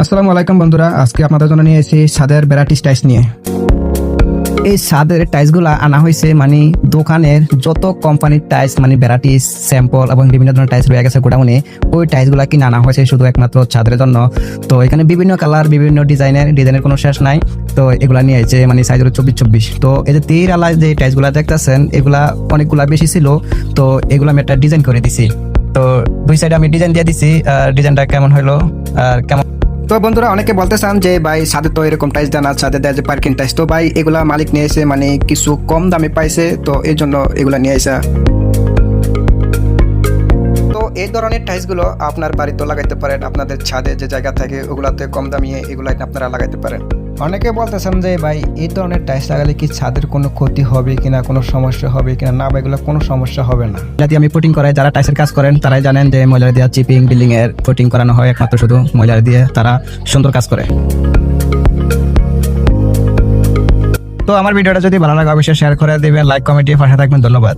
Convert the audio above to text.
আসসালামু আলাইকুম বন্ধুরা, আজকে আপনাদের জন্য নিয়ে এসেছি ছাদের ভ্যারাইটিস টাইলস নিয়ে। এই ছাদের টাইলসগুলো আনা হয়েছে মানে দোকানের যত কোম্পানির টাইলস মানে ভ্যারাইটিস স্যাম্পল এবং বিভিন্ন ধরনের টাইলস রয়ে গেছে গোডাউনে, ওই টাইলসগুলো কিনে আনা হয়েছে শুধু একমাত্র ছাদের জন্য। তো এখানে বিভিন্ন কালার, বিভিন্ন ডিজাইনের কোনো শেষ নাই। তো এগুলা নিয়ে এসেছে মানে সাইজ হলো 24-24। তো এই যে 13 আলা যে টাইলসগুলো দেখতেছেন, এগুলা অনেকগুলা বেশি ছিল, তো এগুলো আমি একটা ডিজাইন করে দিছি। তো দুই সাইডে আমি ডিজাইন দিয়ে দিছি, ডিজাইনটা কেমন হলো আর কেমন। তো বন্ধুরা, অনেকে বলতে চান যে ভাই ছাদে তো এরকম টাইলস দেন, আর ছাদে দেয় যে পার্কিং টাইলস। তো ভাই এগুলা মালিক নিয়ে এসে মানে কিছু কম দামে পাইছে, তো এই জন্য এগুলা নিয়ে আসা। তো এই ধরনের টাইলসগুলো আপনার বাড়িতে লাগাইতে পারেন, আপনাদের ছাদে যে জায়গা থাকে ওগুলাতে কম দামিয়ে এগুলা আপনারা লাগাইতে পারেন। অনেকে বলতেছেন যে ভাই এই ধরনের টাইলস লাগালে কি ছাদের কোনো ক্ষতি হবে কিনা, কোনো সমস্যা হবে কিনা। না ভাই, এগুলো কোনো সমস্যা হবে না। যদি আমি পুটিং করাই, যারা টাইলসের কাজ করেন তারাই জানেন যে ময়লার দিয়ে চিপিং বিল্ডিং এর পুটিং করানো হয় একমাত্র শুধু ময়লার দিয়ে, তারা সুন্দর কাজ করে। তো আমার ভিডিওটা যদি ভালো লাগে অবশ্যই শেয়ার করে দিবেন, লাইক কমেন্ট দিয়ে পাশে থাকবেন। ধন্যবাদ।